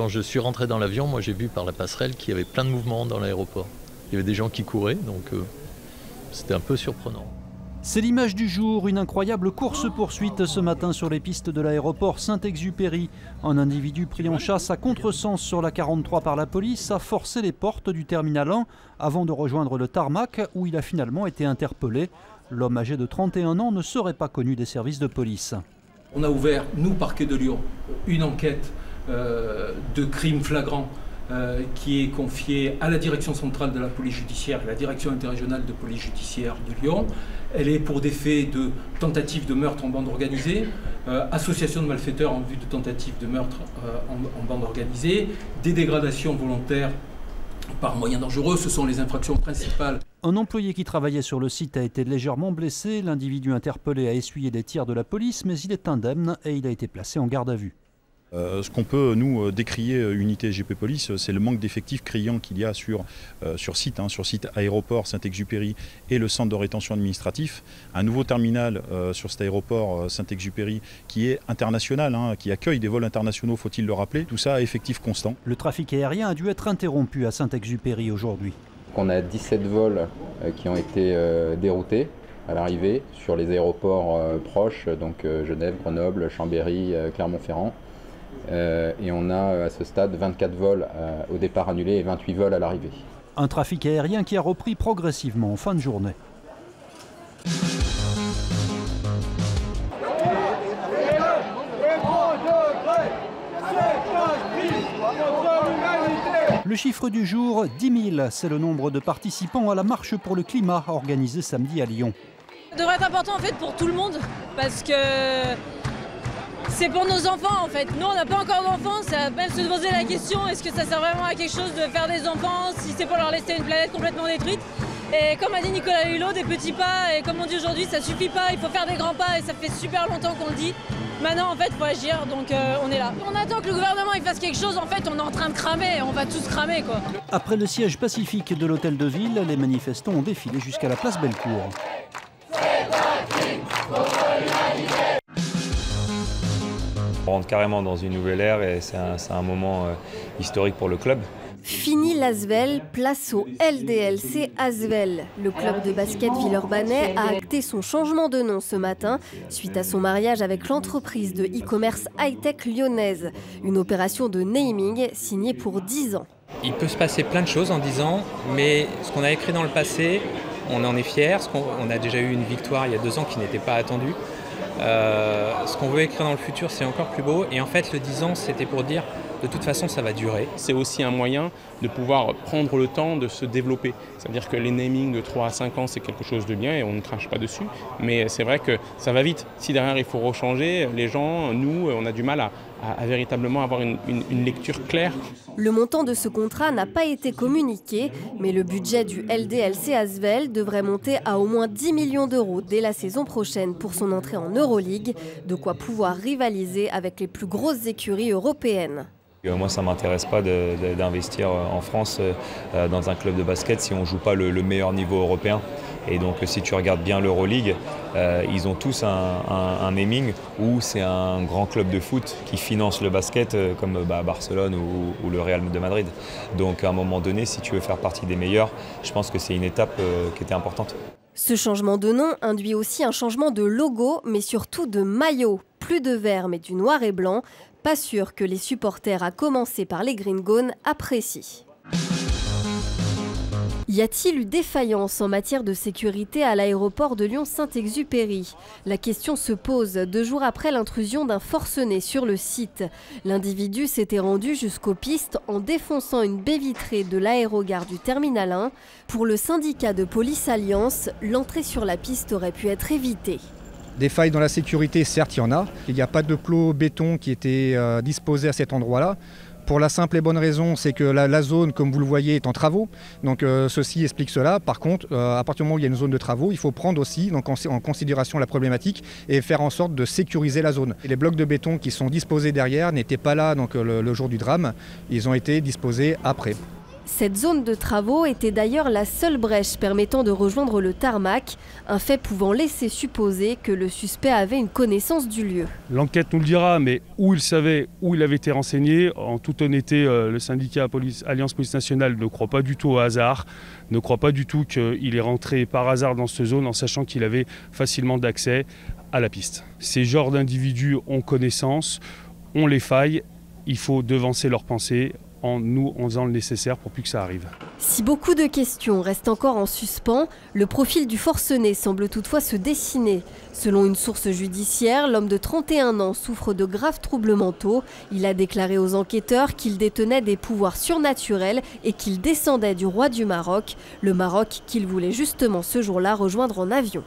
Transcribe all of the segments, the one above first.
quand je suis rentré dans l'avion, moi j'ai vu par la passerelle qu'il y avait plein de mouvements dans l'aéroport. Il y avait des gens qui couraient, donc c'était un peu surprenant. C'est l'image du jour, une incroyable course-poursuite ce matin sur les pistes de l'aéroport Saint-Exupéry. Un individu pris en chasse à contresens sur la 43 par la police a forcé les portes du terminal 1 avant de rejoindre le tarmac où il a finalement été interpellé. L'homme âgé de 31 ans ne serait pas connu des services de police. On a ouvert, nous, parquet de Lyon, une enquête de crime flagrant qui est confiée à la direction centrale de la police judiciaire et la direction interrégionale de police judiciaire de Lyon. Elle est pour des faits de tentative de meurtre en bande organisée, association de malfaiteurs en vue de tentative de meurtre en bande organisée, des dégradations volontaires par moyens dangereux, ce sont les infractions principales. Un employé qui travaillait sur le site a été légèrement blessé. L'individu interpellé a essuyé des tirs de la police, mais il est indemne et il a été placé en garde à vue. Ce qu'on peut, nous, décrier unité GP Police, c'est le manque d'effectifs criant qu'il y a sur site aéroport Saint-Exupéry et le centre de rétention administratif. Un nouveau terminal sur cet aéroport Saint-Exupéry qui est international, qui accueille des vols internationaux, faut-il le rappeler. Tout ça à effectif constant. Le trafic aérien a dû être interrompu à Saint-Exupéry aujourd'hui. On a 17 vols qui ont été déroutés à l'arrivée sur les aéroports proches, donc Genève, Grenoble, Chambéry, Clermont-Ferrand. Et on a à ce stade 24 vols au départ annulés et 28 vols à l'arrivée. Un trafic aérien qui a repris progressivement en fin de journée. Le chiffre du jour, 10 000, c'est le nombre de participants à la marche pour le climat organisée samedi à Lyon. Ça devrait être important en fait pour tout le monde parce que c'est pour nos enfants en fait. Nous on n'a pas encore d'enfants, ça va même se poser la question est-ce que ça sert vraiment à quelque chose de faire des enfants si c'est pour leur laisser une planète complètement détruite. Et comme a dit Nicolas Hulot, des petits pas et comme on dit aujourd'hui ça suffit pas, il faut faire des grands pas et ça fait super longtemps qu'on le dit. Maintenant en fait il faut agir donc on est là. On attend que le gouvernement il fasse quelque chose, en fait on est en train de cramer, on va tous cramer quoi. Après le siège pacifique de l'hôtel de ville, les manifestants ont défilé jusqu'à la place Bellecour. On rentre carrément dans une nouvelle ère et c'est un moment historique pour le club. Fini l'Asvel, place au LDLC Asvel. Le club de basket villeurbanais a acté son changement de nom ce matin suite à son mariage avec l'entreprise de e-commerce high-tech lyonnaise. Une opération de naming signée pour 10 ans. Il peut se passer plein de choses en 10 ans, mais ce qu'on a écrit dans le passé, on en est fiers. On a déjà eu une victoire il y a 2 ans qui n'était pas attendue. Ce qu'on veut écrire dans le futur, c'est encore plus beau. Et en fait, le 10 ans, c'était pour dire, de toute façon, ça va durer. C'est aussi un moyen de pouvoir prendre le temps de se développer. C'est-à-dire que les namings de 3 à 5 ans, c'est quelque chose de bien et on ne crache pas dessus. Mais c'est vrai que ça va vite. Si derrière, il faut rechanger, les gens, nous, on a du mal à véritablement avoir une lecture claire. Le montant de ce contrat n'a pas été communiqué, mais le budget du LDLC Asvel devrait monter à au moins 10 millions d'euros dès la saison prochaine pour son entrée en Euroleague, de quoi pouvoir rivaliser avec les plus grosses écuries européennes. Moi, ça ne m'intéresse pas d'investir en France dans un club de basket si on ne joue pas le meilleur niveau européen. Et donc, si tu regardes bien l'Euroleague, ils ont tous un naming où c'est un grand club de foot qui finance le basket comme Barcelone ou le Real de Madrid. Donc, à un moment donné, si tu veux faire partie des meilleurs, je pense que c'est une étape qui était importante. Ce changement de nom induit aussi un changement de logo, mais surtout de maillot. Plus de vert, mais du noir et blanc. Pas sûr que les supporters, à commencer par les Green Gones, apprécient. Y a-t-il eu défaillance en matière de sécurité à l'aéroport de Lyon-Saint-Exupéry? La question se pose 2 jours après l'intrusion d'un forcené sur le site. L'individu s'était rendu jusqu'aux pistes en défonçant une baie vitrée de l'aérogare du Terminal 1. Pour le syndicat de police Alliance, l'entrée sur la piste aurait pu être évitée. Des failles dans la sécurité, certes, il y en a. Il n'y a pas de plot béton qui était disposé à cet endroit-là. Pour la simple et bonne raison, c'est que la zone, comme vous le voyez, est en travaux. Donc ceci explique cela. Par contre, à partir du moment où il y a une zone de travaux, il faut prendre aussi donc, en considération la problématique et faire en sorte de sécuriser la zone. Et les blocs de béton qui sont disposés derrière n'étaient pas là donc, le jour du drame. Ils ont été disposés après. Cette zone de travaux était d'ailleurs la seule brèche permettant de rejoindre le tarmac, un fait pouvant laisser supposer que le suspect avait une connaissance du lieu. L'enquête nous le dira, mais où il savait, où il avait été renseigné, en toute honnêteté, le syndicat Alliance Police Nationale ne croit pas du tout au hasard, ne croit pas du tout qu'il est rentré par hasard dans cette zone en sachant qu'il avait facilement d'accès à la piste. Ces genres d'individus ont connaissance, ont les failles, il faut devancer leurs pensées en faisant le nécessaire pour plus que ça arrive. Si beaucoup de questions restent encore en suspens, le profil du forcené semble toutefois se dessiner. Selon une source judiciaire, l'homme de 31 ans souffre de graves troubles mentaux. Il a déclaré aux enquêteurs qu'il détenait des pouvoirs surnaturels et qu'il descendait du roi du Maroc, le Maroc qu'il voulait justement ce jour-là rejoindre en avion.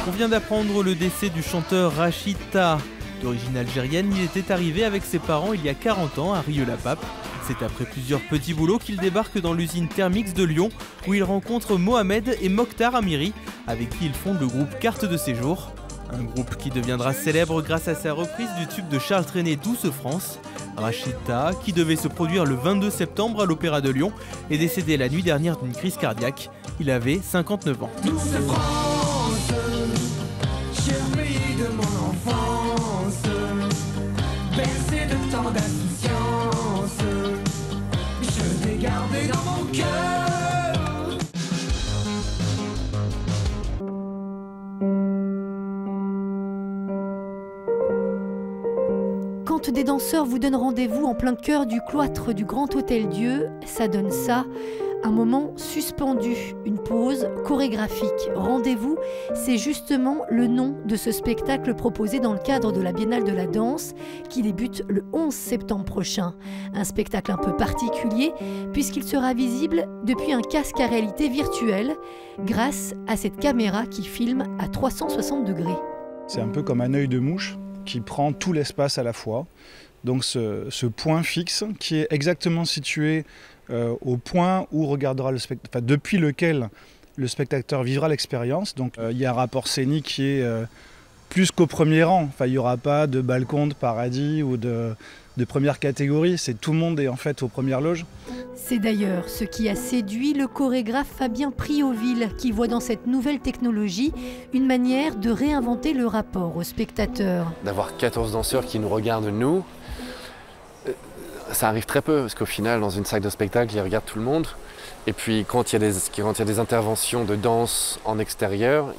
On vient d'apprendre le décès du chanteur Rachid Taha. D'origine algérienne, il était arrivé avec ses parents il y a 40 ans à Rieux-la-Pape. C'est après plusieurs petits boulots qu'il débarque dans l'usine Thermix de Lyon, où il rencontre Mohamed et Mokhtar Amiri, avec qui il fonde le groupe Carte de séjour. Un groupe qui deviendra célèbre grâce à sa reprise du tube de Charles Trenet Douce France. Rachid Taha, qui devait se produire le 22 septembre à l'Opéra de Lyon, est décédé la nuit dernière d'une crise cardiaque. Il avait 59 ans. De mon enfance, bercé de tant d'insouciance, je t'ai gardé dans mon cœur. Quand des danseurs vous donnent rendez-vous en plein cœur du cloître du Grand Hôtel-Dieu, ça donne ça. Un moment suspendu, une pause chorégraphique. Rendez-vous, c'est justement le nom de ce spectacle proposé dans le cadre de la Biennale de la danse qui débute le 11 septembre prochain. Un spectacle un peu particulier puisqu'il sera visible depuis un casque à réalité virtuelle grâce à cette caméra qui filme à 360 degrés. C'est un peu comme un œil de mouche qui prend tout l'espace à la fois. Donc ce point fixe qui est exactement situé au point où regardera le spectateur, enfin, depuis lequel le spectateur vivra l'expérience. Donc il y a un rapport scénique qui est plus qu'au premier rang. Enfin, il n'y aura pas de balcon de paradis ou de première catégorie. C'est tout le monde est en fait aux premières loges. C'est d'ailleurs ce qui a séduit le chorégraphe Fabien Prioville, qui voit dans cette nouvelle technologie une manière de réinventer le rapport au spectateur. D'avoir 14 danseurs qui nous regardent nous, ça arrive très peu, parce qu'au final, dans une salle de spectacle, ils regardent tout le monde. Et puis, quand il y a des interventions de danse en extérieur,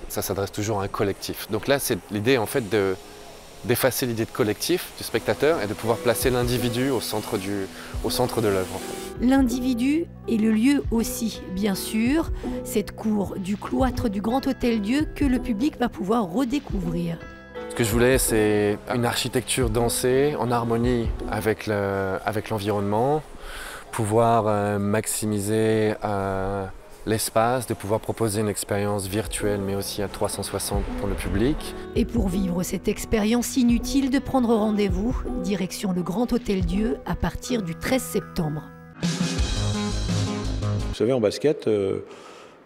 ça s'adresse toujours à un collectif. Donc là, c'est l'idée, en fait, d'effacer l'idée de collectif du spectateur et de pouvoir placer l'individu au centre de l'œuvre. En fait. L'individu et le lieu aussi, bien sûr. Cette cour du cloître du Grand Hôtel-Dieu que le public va pouvoir redécouvrir. Ce que je voulais, c'est une architecture dansée en harmonie avec l'environnement, pouvoir maximiser l'espace, de pouvoir proposer une expérience virtuelle mais aussi à 360 pour le public. Et pour vivre cette expérience, inutile de prendre rendez-vous, direction le Grand Hôtel-Dieu à partir du 13 septembre. Vous savez, en basket,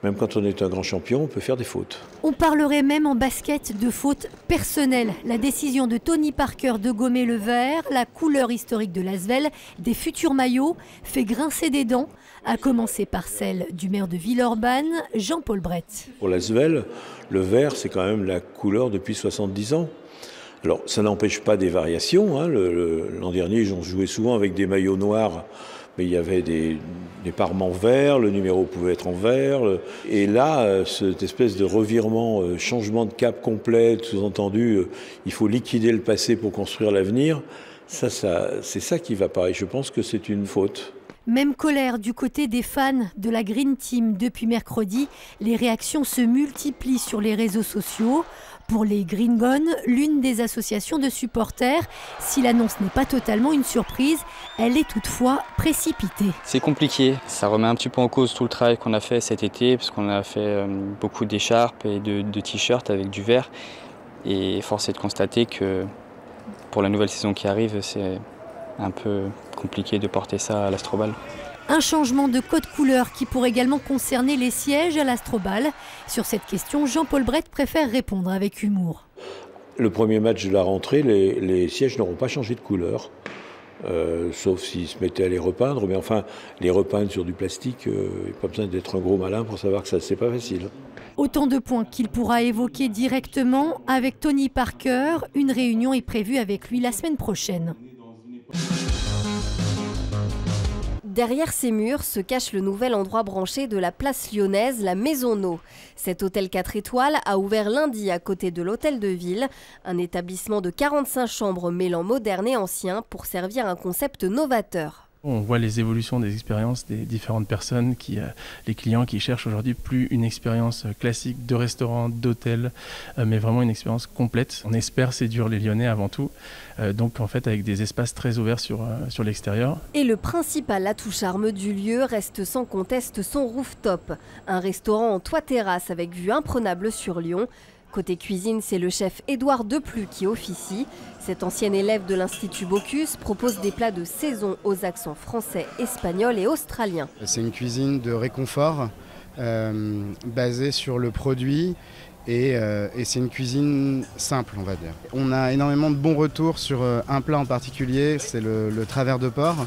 même quand on est un grand champion, on peut faire des fautes. On parlerait même en basket de fautes personnelles. La décision de Tony Parker de gommer le vert, la couleur historique de l'Asvel, des futurs maillots, fait grincer des dents, à commencer par celle du maire de Villeurbanne, Jean-Paul Brett. Pour l'Asvel, le vert, c'est quand même la couleur depuis 70 ans. Alors, ça n'empêche pas des variations. L'an dernier, ils ont joué souvent avec des maillots noirs. Mais il y avait des parements verts, le numéro pouvait être en vert. Et là, cette espèce de revirement, changement de cap complet, sous-entendu, il faut liquider le passé pour construire l'avenir, c'est ça qui va pas. Et je pense que c'est une faute. Même colère du côté des fans de la Green Team. Depuis mercredi, les réactions se multiplient sur les réseaux sociaux. Pour les Green Gone, l'une des associations de supporters, si l'annonce n'est pas totalement une surprise, elle est toutefois précipitée. C'est compliqué, ça remet un petit peu en cause tout le travail qu'on a fait cet été, parce qu'on a fait beaucoup d'écharpes et de t-shirts avec du vert. Et force est de constater que pour la nouvelle saison qui arrive, c'est un peu compliqué de porter ça à l'Astrobal. Un changement de code couleur qui pourrait également concerner les sièges à l'Astrobal. Sur cette question, Jean-Paul Brett préfère répondre avec humour. Le premier match de la rentrée, les sièges n'auront pas changé de couleur. Sauf s'ils se mettaient à les repeindre, mais enfin, les repeindre sur du plastique, il n'y a pas besoin d'être un gros malin pour savoir que ça, c'est pas facile. Autant de points qu'il pourra évoquer directement avec Tony Parker. Une réunion est prévue avec lui la semaine prochaine. Derrière ces murs se cache le nouvel endroit branché de la place lyonnaise, la Maisonnot. Cet hôtel 4 étoiles a ouvert lundi à côté de l'hôtel de ville, un établissement de 45 chambres mêlant moderne et ancien pour servir un concept novateur. On voit les évolutions des expériences des différentes personnes, les clients qui cherchent aujourd'hui plus une expérience classique de restaurant, d'hôtel, mais vraiment une expérience complète. On espère séduire les Lyonnais avant tout, donc en fait avec des espaces très ouverts sur l'extérieur. Et le principal atout charme du lieu reste sans conteste son rooftop, un restaurant en toit terrasse avec vue imprenable sur Lyon. Côté cuisine, c'est le chef Édouard Deplu qui officie. Cet ancien élève de l'Institut Bocuse propose des plats de saison aux accents français, espagnol et australien. C'est une cuisine de réconfort basée sur le produit et c'est une cuisine simple, on va dire. On a énormément de bons retours sur un plat en particulier, c'est le travers de porc.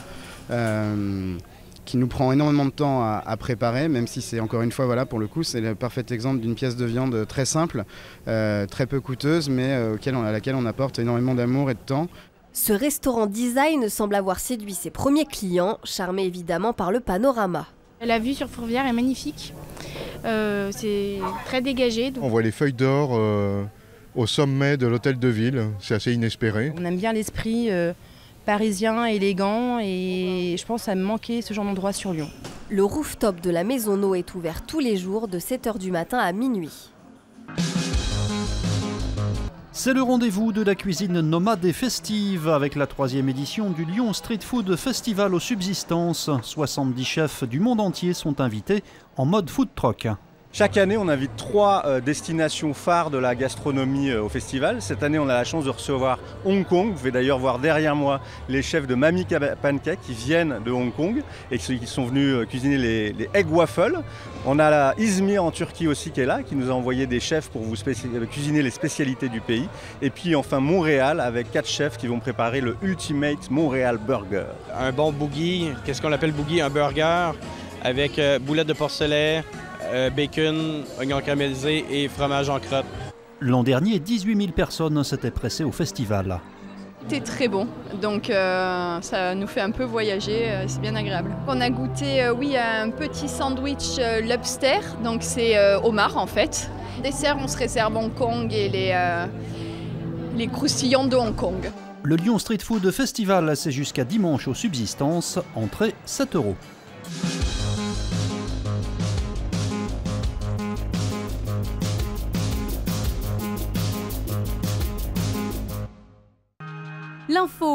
Qui nous prend énormément de temps à préparer, même si c'est encore une fois, voilà, pour le coup, c'est le parfait exemple d'une pièce de viande très simple, très peu coûteuse, mais à laquelle on apporte énormément d'amour et de temps. Ce restaurant design semble avoir séduit ses premiers clients, charmés évidemment par le panorama. La vue sur Fourvière est magnifique, c'est très dégagé. On voit les feuilles d'or au sommet de l'hôtel de ville, c'est assez inespéré. On aime bien l'esprit parisien, élégant, et je pense à me manquer ce genre d'endroit sur Lyon. Le rooftop de la Maisonnot est ouvert tous les jours de 7h du matin à minuit. C'est le rendez-vous de la cuisine nomade et festive avec la 3e édition du Lyon Street Food Festival aux subsistances. 70 chefs du monde entier sont invités en mode food truck. Chaque année, on invite 3 destinations phares de la gastronomie au festival. Cette année, on a la chance de recevoir Hong Kong. Vous pouvez d'ailleurs voir derrière moi les chefs de Mami Pancake qui viennent de Hong Kong et qui sont venus cuisiner les egg waffles. On a la Izmir en Turquie aussi qui est là, qui nous a envoyé des chefs pour vous cuisiner les spécialités du pays. Et puis enfin Montréal avec 4 chefs qui vont préparer le Ultimate Montréal Burger. Un bon boogie, qu'est-ce qu'on appelle boogie? Un burger avec boulettes de porcelet, bacon, oignons caramélisés et fromage en crotte. L'an dernier, 18 000 personnes s'étaient pressées au festival. C'était très bon, donc ça nous fait un peu voyager, c'est bien agréable. On a goûté, oui, un petit sandwich lobster, donc c'est homard en fait. Dessert, on se réserve Hong Kong et les croustillants de Hong Kong. Le Lyon Street Food Festival, c'est jusqu'à dimanche aux subsistances, entrée 7 €. L'info